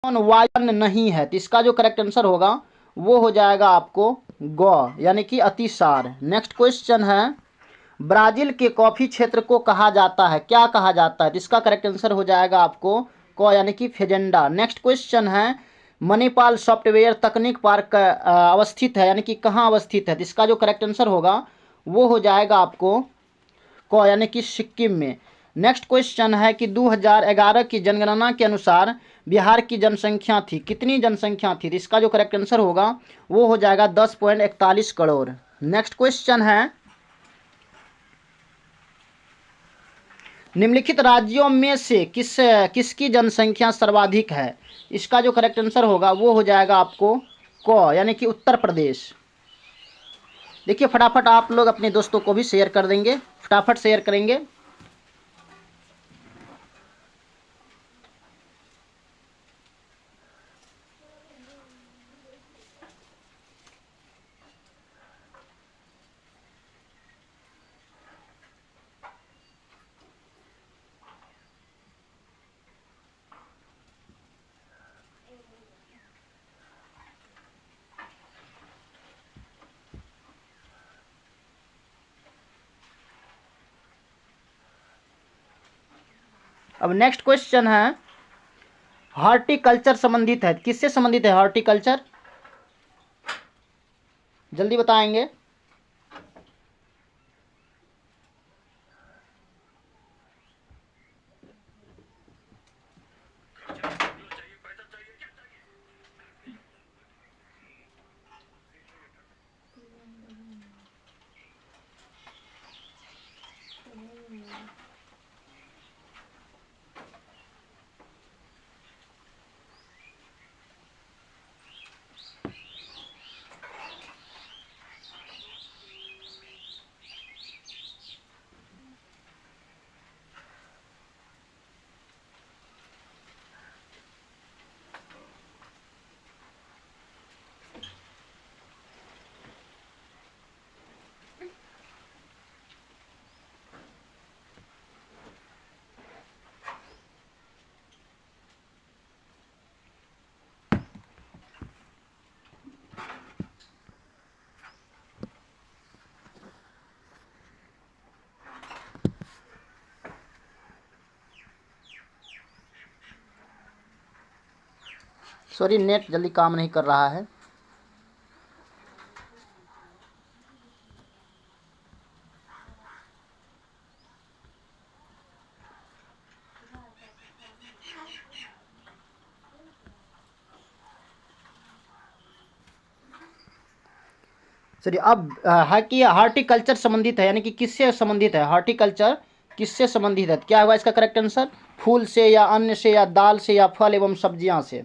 कौन वायु नहीं है, तो इसका जो करेक्ट आंसर होगा वो हो जाएगा आपको गौ यानी कि अतिसार। नेक्स्ट क्वेश्चन है, ब्राजील के कॉफी क्षेत्र को कहा जाता है, क्या कहा जाता है, तो इसका करेक्ट आंसर हो जाएगा आपको क यानी कि फेजेंडा। नेक्स्ट क्वेश्चन है, मणिपाल सॉफ्टवेयर तकनीक पार्क अवस्थित है यानी कि कहाँ अवस्थित है, तो इसका जो करेक्ट आंसर होगा वो हो जाएगा आपको क यानी कि सिक्किम में। नेक्स्ट क्वेश्चन है कि 2011 की जनगणना के अनुसार बिहार की जनसंख्या थी, कितनी जनसंख्या थी, तो इसका जो करेक्ट आंसर होगा वो हो जाएगा 10.41 करोड़। नेक्स्ट क्वेश्चन है, निम्नलिखित राज्यों में से किसकी जनसंख्या सर्वाधिक है, इसका जो करेक्ट आंसर होगा वो हो जाएगा आपको क यानी कि उत्तर प्रदेश। देखिए फटाफट आप लोग अपने दोस्तों को भी शेयर कर देंगे, फटाफट शेयर करेंगे। अब नेक्स्ट क्वेश्चन है, हॉर्टिकल्चर संबंधित है, किससे संबंधित है हॉर्टिकल्चर, जल्दी बताएंगे। सॉरी नेट जल्दी काम नहीं कर रहा है। चलिए अब है कि हॉर्टिकल्चर संबंधित है यानी कि किससे संबंधित है, हॉर्टिकल्चर किससे संबंधित है, क्या होगा इसका करेक्ट आंसर, फूल से या अन्न से या दाल से या फल एवं सब्जियां से।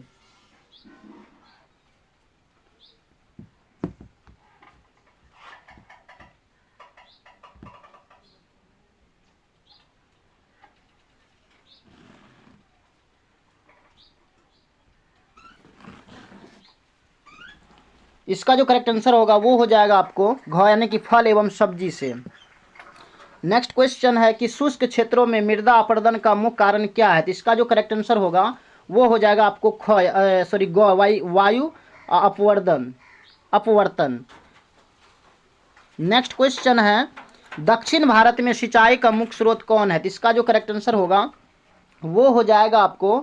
इसका जो करेक्ट आंसर होगा वो हो जाएगा आपको घ यानी कि फल एवं सब्जी से। नेक्स्ट क्वेश्चन है कि शुष्क क्षेत्रों में मृदा अपरदन का मुख्य कारण क्या है, तो इसका जो करेक्ट आंसर होगा वो हो जाएगा आपको वायु अपवर्तन अपवर्तन। नेक्स्ट क्वेश्चन है, दक्षिण भारत में सिंचाई का मुख्य स्रोत कौन है, तो इसका जो करेक्ट आंसर होगा वो हो जाएगा आपको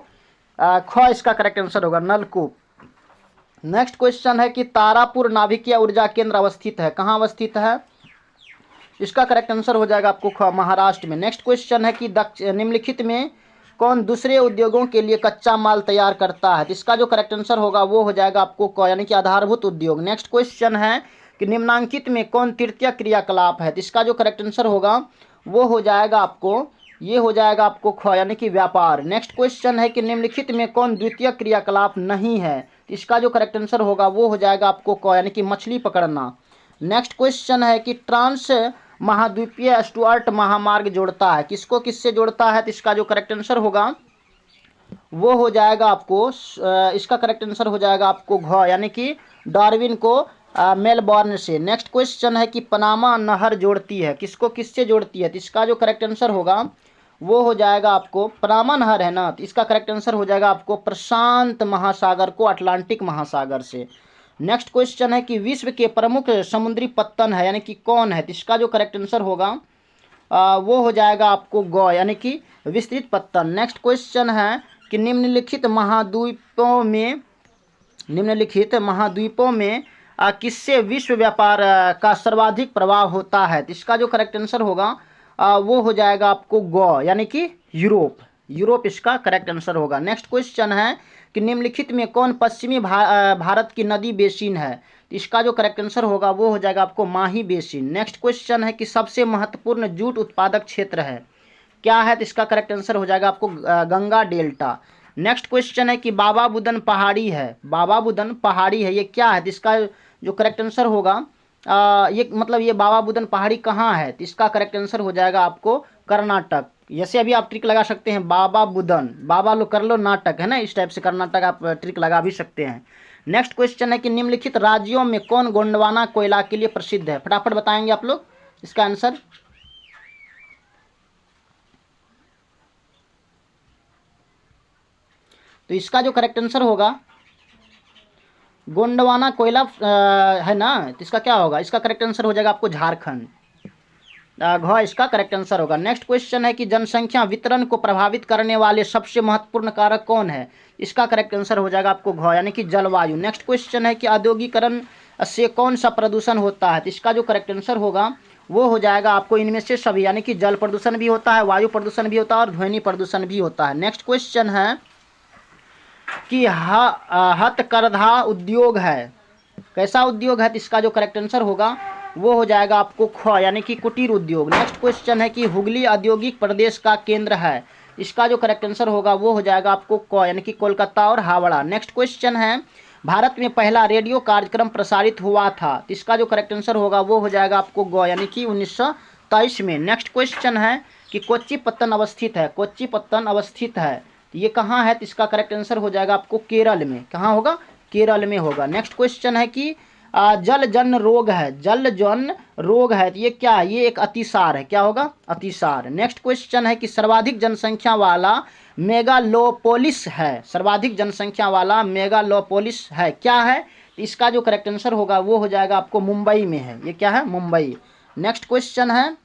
ख इसका करेक्ट आंसर होगा नलकूप। नेक्स्ट क्वेश्चन है कि तारापुर नाभिकीय ऊर्जा केंद्र अवस्थित है, कहाँ अवस्थित है, इसका करेक्ट आंसर हो जाएगा आपको महाराष्ट्र में। नेक्स्ट क्वेश्चन है कि निम्नलिखित में कौन दूसरे उद्योगों के लिए कच्चा माल तैयार करता है, तो इसका जो करेक्ट आंसर होगा वो हो जाएगा आपको क यानी कि आधारभूत उद्योग। नेक्स्ट क्वेश्चन है कि निम्नांकित में कौन तृतीय क्रियाकलाप है, तो इसका जो करेक्ट आंसर होगा वो हो जाएगा आपको ये हो जाएगा आपको ख यानी कि व्यापार। नेक्स्ट क्वेश्चन है कि निम्नलिखित में कौन द्वितीय क्रियाकलाप नहीं है, तो इसका जो करेक्ट आंसर होगा वो हो जाएगा आपको क यानी कि मछली पकड़ना। नेक्स्ट क्वेश्चन है कि ट्रांस महाद्वीपीय स्टुअर्ट महामार्ग जोड़ता है, किसको किससे जोड़ता है, तो इसका जो करेक्ट आंसर होगा वो हो जाएगा आपको इसका करेक्ट आंसर हो जाएगा आपको घ यानी कि डार्विन को मेलबॉर्न से। नेक्स्ट क्वेश्चन है कि पनामा नहर जोड़ती है, किसको किससे जोड़ती है, तो इसका जो करेक्ट आंसर होगा वो हो जाएगा आपको परामनहर है ना, तो इसका करेक्ट आंसर हो जाएगा आपको प्रशांत महासागर को अटलांटिक महासागर से। नेक्स्ट क्वेश्चन है कि विश्व के प्रमुख समुद्री पत्तन है यानी कि कौन है, तो इसका जो करेक्ट आंसर होगा वो हो जाएगा आपको गौ यानी कि विस्तृत पत्तन। नेक्स्ट क्वेश्चन है कि निम्नलिखित महाद्वीपों में किससे विश्व व्यापार का सर्वाधिक प्रभाव होता है, तो इसका जो करेक्ट आंसर होगा वो हो जाएगा आपको गौ यानी कि यूरोप इसका करेक्ट आंसर होगा। नेक्स्ट क्वेश्चन है कि निम्नलिखित में कौन पश्चिमी भारत की नदी बेसिन है, तो इसका जो करेक्ट आंसर होगा वो हो जाएगा आपको माही बेसिन। नेक्स्ट क्वेश्चन है कि सबसे महत्वपूर्ण जूट उत्पादक क्षेत्र है क्या है, तो इसका करेक्ट आंसर हो जाएगा आपको गंगा डेल्टा। नेक्स्ट क्वेश्चन है कि बाबा बुदन पहाड़ी है ये क्या है, तो इसका जो करेक्ट आंसर होगा ये मतलब ये बाबा बुदन पहाड़ी कहाँ है, तो इसका करेक्ट आंसर हो जाएगा आपको कर्नाटक। जैसे अभी आप ट्रिक लगा सकते हैं बाबा बुदन, बाबा लो कर लो नाटक है ना, इस टाइप से कर्नाटक आप ट्रिक लगा भी सकते हैं। नेक्स्ट क्वेश्चन है कि निम्नलिखित राज्यों में कौन गोंडवाना कोयला के लिए प्रसिद्ध है, फटाफट बताएंगे आप लोग इसका आंसर। तो इसका जो करेक्ट आंसर होगा गोंडवाना कोयला है ना, तो इसका क्या होगा, इसका करेक्ट आंसर हो जाएगा आपको झारखंड। घ इसका करेक्ट आंसर होगा। नेक्स्ट क्वेश्चन है कि जनसंख्या वितरण को प्रभावित करने वाले सबसे महत्वपूर्ण कारक कौन है, इसका करेक्ट आंसर हो जाएगा आपको घ यानी कि जलवायु। नेक्स्ट क्वेश्चन है कि औद्योगिकरण से कौन सा प्रदूषण होता है, तो इसका जो करेक्ट आंसर होगा वो हो जाएगा आपको इनमें से सभी यानी कि जल प्रदूषण भी होता है, वायु प्रदूषण भी होता है और ध्वनि प्रदूषण भी होता है। नेक्स्ट क्वेश्चन है कि हथकरघा उद्योग है कैसा उद्योग है, तो इसका जो करेक्ट आंसर होगा वो हो जाएगा आपको ख यानी कि कुटीर उद्योग। नेक्स्ट क्वेश्चन है कि हुगली औद्योगिक प्रदेश का केंद्र है, इसका जो करेक्ट आंसर होगा वो हो जाएगा आपको क यानी कि कोलकाता और हावड़ा। नेक्स्ट क्वेश्चन है भारत में पहला रेडियो कार्यक्रम प्रसारित हुआ था, तो इसका जो करेक्ट आंसर होगा वो हो जाएगा आपको ग यानी कि 1923 में। नेक्स्ट क्वेश्चन है कि कोच्चि पत्तन अवस्थित है, तो ये कहाँ है, तो इसका करेक्ट आंसर हो जाएगा आपको केरल में। कहाँ होगा, केरल में होगा। नेक्स्ट क्वेश्चन है कि जलजन्य रोग है, तो ये क्या है, ये एक अतिसार है, क्या होगा, अतिसार। नेक्स्ट क्वेश्चन है कि सर्वाधिक जनसंख्या वाला मेगालोपोलिस है क्या है, तो इसका जो करेक्ट आंसर होगा वो हो जाएगा आपको मुंबई में है, ये क्या है, मुंबई। नेक्स्ट क्वेश्चन है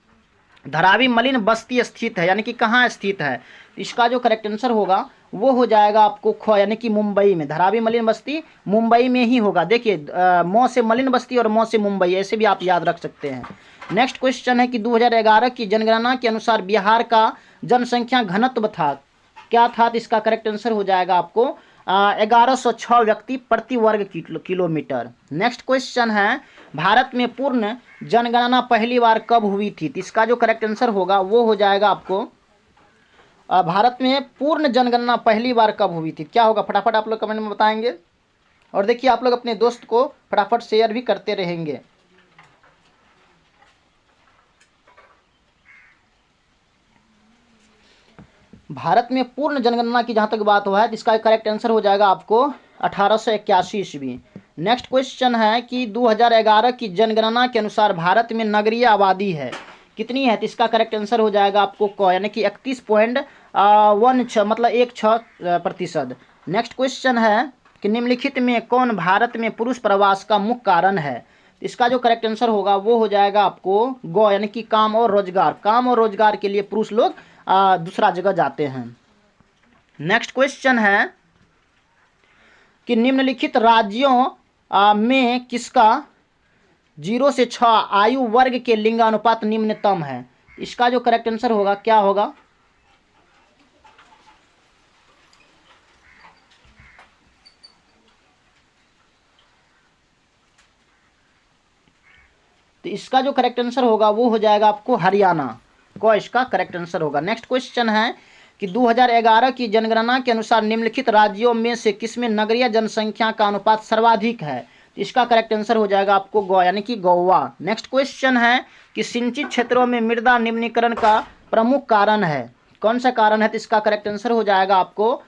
धारावी मलिन बस्ती स्थित है यानी कि कहाँ स्थित है, इसका जो करेक्ट आंसर होगा वो हो जाएगा आपको ख यानी कि मुंबई में। धारावी मलिन बस्ती मुंबई में ही होगा। देखिए मौ से मलिन बस्ती और मौ से मुंबई ऐसे भी आप याद रख सकते हैं। नेक्स्ट क्वेश्चन है कि 2011 की जनगणना के अनुसार बिहार का जनसंख्या घनत्व था क्या था, तो इसका करेक्ट आंसर हो जाएगा आपको 1106 व्यक्ति प्रति वर्ग किलोमीटर। नेक्स्ट क्वेश्चन है भारत में पूर्ण जनगणना पहली बार कब हुई थी, तो इसका जो करेक्ट आंसर होगा वो हो जाएगा आपको भारत में पूर्ण जनगणना पहली बार कब हुई थी, क्या होगा, फटाफट आप लोग कमेंट में बताएंगे। और देखिए आप लोग अपने दोस्त को फटाफट शेयर भी करते रहेंगे। भारत में पूर्ण जनगणना की जहां तक बात हुआ है, इसका करेक्ट आंसर हो जाएगा आपको 1881 ईस्वी। नेक्स्ट क्वेश्चन है कि 2011 की जनगणना के अनुसार भारत में नगरीय आबादी है कितनी है, तो इसका करेक्ट आंसर हो जाएगा आपको क यानी कि 31.16 मतलब 16%। नेक्स्ट क्वेश्चन है कि निम्नलिखित में कौन भारत में पुरुष प्रवास का मुख्य कारण है, इसका जो करेक्ट आंसर होगा वो हो जाएगा आपको ग यानी कि काम और रोजगार के लिए पुरुष लोग दूसरा जगह जाते हैं। नेक्स्ट क्वेश्चन है कि निम्नलिखित राज्यों में किसका 0 से 6 आयु वर्ग के लिंगानुपात निम्नतम है, इसका जो करेक्ट आंसर होगा क्या होगा, तो इसका जो करेक्ट आंसर होगा वो हो जाएगा आपको हरियाणा को इसका करेक्ट आंसर होगा। नेक्स्ट क्वेश्चन है कि 2011 की जनगणना के अनुसार निम्नलिखित राज्यों में से किसमें नगरीय जनसंख्या का अनुपात सर्वाधिक है, इसका करेक्ट आंसर हो जाएगा आपको गोवा यानी कि गोवा। नेक्स्ट क्वेश्चन है कि सिंचित क्षेत्रों में मृदा निम्नीकरण का प्रमुख कारण है, कौन सा कारण है, तो इसका करेक्ट आंसर हो जाएगा आपको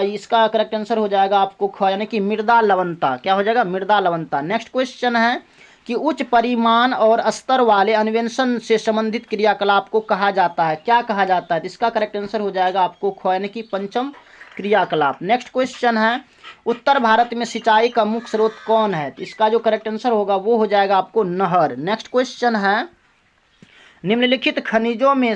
इसका करेक्ट आंसर हो जाएगा आपको ख यानी कि मृदा लवणता, क्या हो जाएगा, मृदा लवणता। नेक्स्ट क्वेश्चन है कि उच्च परिमाण और स्तर वाले अन्वेषण से संबंधित क्रियाकलाप को कहा जाता है? क्या कहा जाता है? तो इसका करेक्ट आंसर हो जाएगा आपको ख, यानी कि पंचम क्रियाकलाप। नेक्स्ट क्वेश्चन है, उत्तर भारत में सिंचाई का मुख्य स्रोत कौन है? तो इसका जो करेक्ट आंसर होगा वो हो जाएगा आपको नहर। नेक्स्ट क्वेश्चन है, निम्नलिखित खनिजों में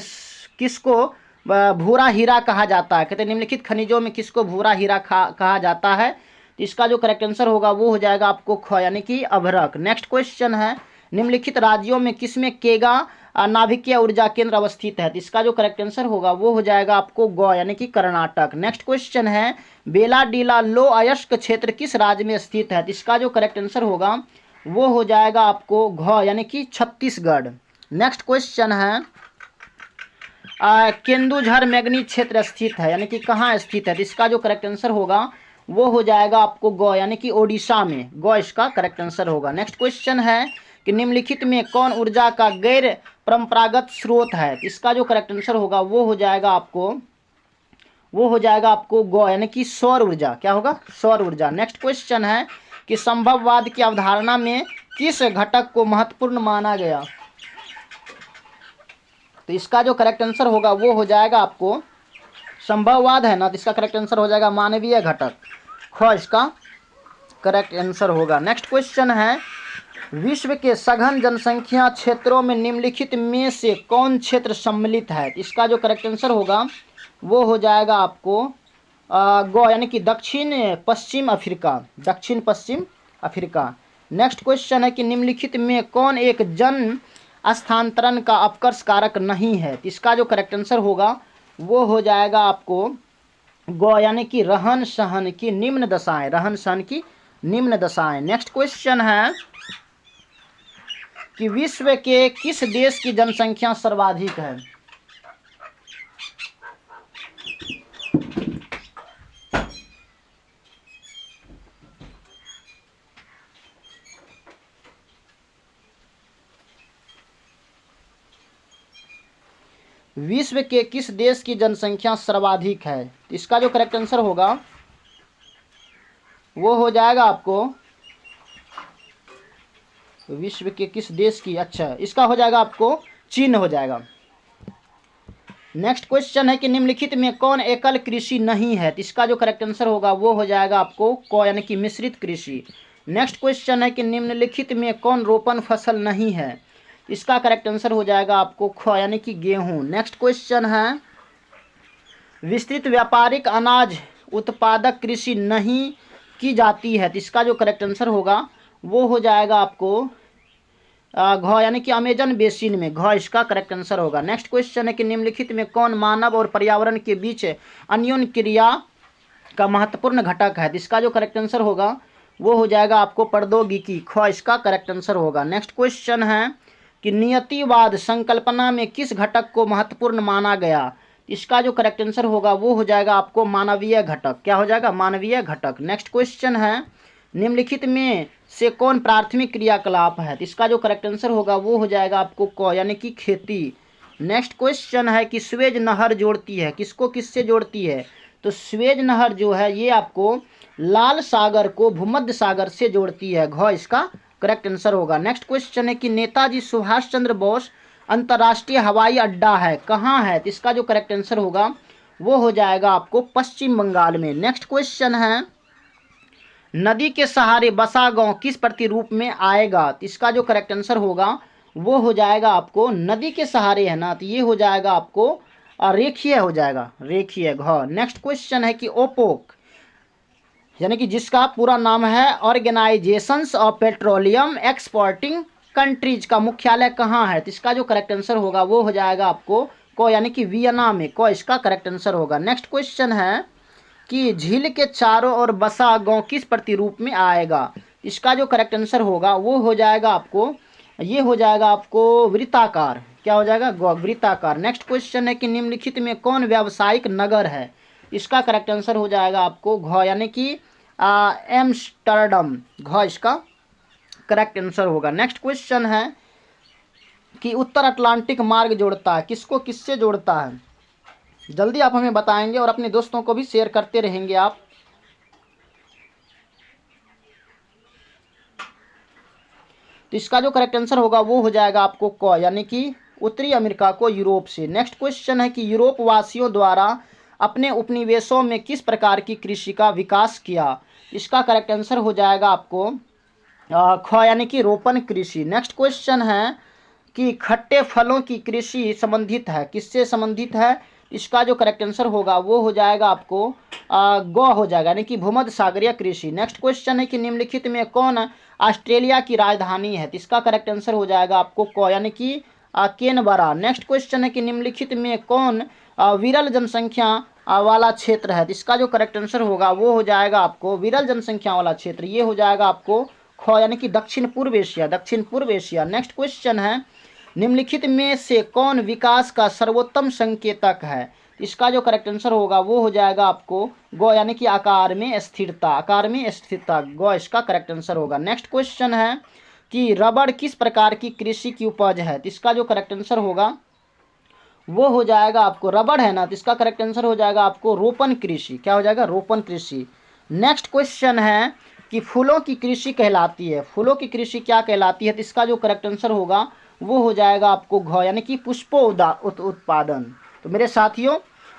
किसको भूरा हीरा कहा जाता है? कहते हैं निम्नलिखित खनिजों में किसको भूरा हीरा कहा जाता है? तो इसका जो करेक्ट आंसर होगा वो हो जाएगा आपको ख, यानी कि अभ्रक। नेक्स्ट क्वेश्चन है, निम्नलिखित राज्यों में किसमें केगा नाभिकीय ऊर्जा केंद्र अवस्थित है? तो इसका जो करेक्ट आंसर होगा वो हो जाएगा आपको ग, यानी कि कर्नाटक। नेक्स्ट क्वेश्चन है, बेलाडीला लो अयस्क क्षेत्र किस राज्य में स्थित है? तो इसका जो करेक्ट आंसर होगा वो हो जाएगा आपको घ, यानी कि छत्तीसगढ़। नेक्स्ट क्वेश्चन है, केंदुझर मैग्नी क्षेत्र स्थित है, यानी कि कहाँ स्थित है? तो इसका जो करेक्ट आंसर होगा वो हो जाएगा आपको ग, यानी कि ओडिशा में। ग इसका करेक्ट आंसर होगा। नेक्स्ट क्वेश्चन है कि निम्नलिखित में कौन ऊर्जा का गैर परंपरागत स्रोत है? तो इसका जो करेक्ट आंसर होगा वो हो जाएगा आपको ग, यानी कि सौर ऊर्जा। क्या होगा? सौर ऊर्जा। नेक्स्ट क्वेश्चन है कि संभववाद की अवधारणा में किस घटक को महत्वपूर्ण माना गया? तो इसका जो करेक्ट आंसर होगा वो हो जाएगा आपको संभववाद है ना, तो इसका करेक्ट आंसर हो जाएगा मानवीय घटक। ख इसका करेक्ट आंसर होगा। नेक्स्ट क्वेश्चन है, विश्व के सघन जनसंख्या क्षेत्रों में निम्नलिखित में से कौन क्षेत्र सम्मिलित है? इसका जो करेक्ट आंसर होगा वो हो जाएगा आपको ग, यानी कि दक्षिण पश्चिम अफ्रीका। नेक्स्ट क्वेश्चन है कि निम्नलिखित में कौन एक जन स्थानांतरण का अपकर्ष कारक नहीं है? इसका जो करेक्ट आंसर होगा वो हो जाएगा आपको ग, यानी कि रहन सहन की निम्न दशाएं। नेक्स्ट क्वेश्चन है कि विश्व के किस देश की जनसंख्या सर्वाधिक है? विश्व के किस देश की जनसंख्या सर्वाधिक है? इसका जो करेक्ट आंसर होगा वो हो जाएगा आपको विश्व के किस देश की, अच्छा इसका हो जाएगा आपको चीन हो जाएगा। नेक्स्ट क्वेश्चन है कि निम्नलिखित में कौन एकल कृषि नहीं है? इसका जो करेक्ट आंसर होगा वो हो जाएगा आपको क, यानी कि मिश्रित कृषि। नेक्स्ट क्वेश्चन है कि निम्नलिखित में कौन रोपण फसल नहीं है? इसका करेक्ट आंसर हो जाएगा आपको ख, यानी कि गेहूं। नेक्स्ट क्वेश्चन है, विस्तृत व्यापारिक अनाज उत्पादक कृषि नहीं की जाती है? इसका जो करेक्ट आंसर होगा वो हो जाएगा आपको घ, यानी कि अमेजन बेसिन में। घ इसका करेक्ट आंसर होगा। नेक्स्ट क्वेश्चन है कि निम्नलिखित में कौन मानव और पर्यावरण के बीच अन्योन्य क्रिया का महत्वपूर्ण घटक है? इसका जो करेक्ट आंसर होगा वो हो जाएगा आपको प्रौद्योगिकी। ख इसका करेक्ट आंसर होगा। नेक्स्ट क्वेश्चन है कि नियतिवाद संकल्पना में किस घटक को महत्वपूर्ण माना गया? इसका जो करेक्ट आंसर होगा वो हो जाएगा आपको मानवीय घटक। क्या हो जाएगा? मानवीय घटक। नेक्स्ट क्वेश्चन है, निम्नलिखित में से कौन प्राथमिक क्रियाकलाप है? इसका जो करेक्ट आंसर होगा वो हो जाएगा आपको क, यानी कि खेती। नेक्स्ट क्वेश्चन है कि स्वेज नहर जोड़ती है, किसको किससे जोड़ती है? तो स्वेज नहर जो है ये आपको लाल सागर को भूमध्य सागर से जोड़ती है। घ इसका करेक्ट आंसर होगा। नेक्स्ट क्वेश्चन है कि नेताजी सुभाष चंद्र बोस अंतर्राष्ट्रीय हवाई अड्डा है कहाँ है? तो इसका जो करेक्ट आंसर होगा वो हो जाएगा आपको पश्चिम बंगाल में। नेक्स्ट क्वेश्चन है, नदी के सहारे बसा गांव किस प्रतिरूप में आएगा? तो इसका जो करेक्ट आंसर होगा वो हो जाएगा आपको नदी के सहारे है ना, तो ये हो जाएगा आपको रेखीय हो जाएगा, रेखीय घ। नेक्स्ट क्वेश्चन है कि ओपोक यानी कि जिसका पूरा नाम है organisations of petroleum exporting countries का मुख्यालय कहाँ है? तो इसका जो करेक्ट आंसर होगा वो हो जाएगा आपको क, यानी कि वियना में। क इसका करेक्ट आंसर होगा। नेक्स्ट क्वेश्चन है कि झील के चारों ओर बसा गांव किस प्रतिरूप में आएगा? इसका जो करेक्ट आंसर होगा वो हो जाएगा आपको, ये हो जाएगा आपको वृत्ताकार। क्या हो जाएगा? वृत्ताकार। नेक्स्ट क्वेश्चन है कि निम्नलिखित में कौन व्यावसायिक नगर है? इसका करेक्ट आंसर हो जाएगा आपको घ, यानी कि एम्स्टर्डम। घ इसका करेक्ट आंसर होगा। नेक्स्ट क्वेश्चन है कि उत्तर अटलांटिक मार्ग जोड़ता है, किसको किससे जोड़ता है? जल्दी आप हमें बताएंगे और अपने दोस्तों को भी शेयर करते रहेंगे आप। तो इसका जो करेक्ट आंसर होगा वो हो जाएगा आपको क, यानी कि उत्तरी अमेरिका को यूरोप से। नेक्स्ट क्वेश्चन है कि यूरोप वासियों द्वारा अपने उपनिवेशों में किस प्रकार की कृषि का विकास किया। इसका करेक्ट आंसर हो जाएगा आपको ख, यानी कि रोपण कृषि। नेक्स्ट क्वेश्चन है कि खट्टे फलों की कृषि संबंधित है, किससे संबंधित है। इसका जो करेक्ट आंसर होगा वो हो जाएगा आपको ग हो जाएगा, यानी कि भूमध्य सागरीय कृषि। नेक्स्ट क्वेश्चन है कि निम्नलिखित में कौन ऑस्ट्रेलिया की राजधानी है। तो इसका करेक्ट आंसर हो जाएगा आपको क, यानी कि कैनबरा। नेक्स्ट क्वेश्चन है कि निम्नलिखित में कौन विरल जनसंख्या वाला क्षेत्र है। तो इसका जो करेक्ट आंसर होगा वो हो जाएगा आपको विरल जनसंख्या वाला क्षेत्र, ये हो जाएगा आपको ख, यानी कि दक्षिण पूर्व एशिया, दक्षिण पूर्व एशिया। नेक्स्ट क्वेश्चन है निम्नलिखित में से कौन विकास का सर्वोत्तम संकेतक है। इसका जो करेक्ट आंसर होगा वो हो जाएगा आपको ग, यानी कि आकार में स्थिरता, आकार में स्थिरता, ग इसका करेक्ट आंसर होगा। नेक्स्ट क्वेश्चन है कि रबड़ किस प्रकार की कृषि की उपज है। तो इसका जो करेक्ट आंसर होगा वो हो जाएगा आपको रबड़ है ना, तो इसका करेक्ट आंसर हो जाएगा आपको रोपण कृषि। क्या हो जाएगा, रोपण कृषि। नेक्स्ट क्वेश्चन है कि फूलों की कृषि कहलाती है, फूलों की कृषि क्या कहलाती है। तो इसका जो करेक्ट आंसर होगा वो हो जाएगा आपको घ, यानी कि उत्पादन। तो मेरे साथियों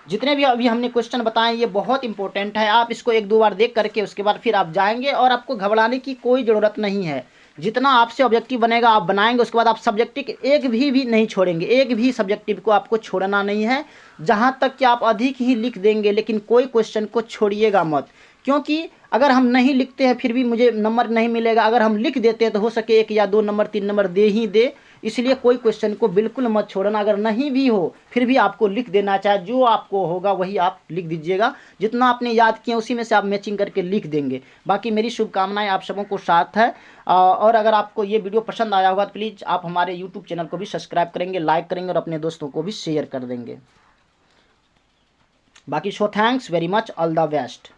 जितने भी अभी हमने क्वेश्चन बताए ये बहुत इंपॉर्टेंट है, आप इसको एक दो बार देख करके उसके बाद फिर आप जाएंगे और आपको घबराने की कोई ज़रूरत नहीं है। जितना आपसे ऑब्जेक्टिव बनेगा आप बनाएंगे, उसके बाद आप सब्जेक्टिव एक भी नहीं छोड़ेंगे, एक भी सब्जेक्टिव को आपको छोड़ना नहीं है। जहाँ तक कि आप अधिक ही लिख देंगे लेकिन कोई क्वेश्चन को छोड़िएगा मत, क्योंकि अगर हम नहीं लिखते हैं फिर भी मुझे नंबर नहीं मिलेगा, अगर हम लिख देते हैं तो हो सके 1 या 2 नंबर 3 नंबर दे ही दे। इसलिए कोई क्वेश्चन को बिल्कुल मत छोड़ना, अगर नहीं भी हो फिर भी आपको लिख देना, चाहे जो आपको होगा वही आप लिख दीजिएगा, जितना आपने याद किया उसी में से आप मैचिंग करके लिख देंगे। बाकी मेरी शुभकामनाएं आप सबों को साथ है। और अगर आपको ये वीडियो पसंद आया होगा तो प्लीज़ आप हमारे यूट्यूब चैनल को भी सब्सक्राइब करेंगे, लाइक करेंगे और अपने दोस्तों को भी शेयर कर देंगे। बाकी so thanks very much, all the best.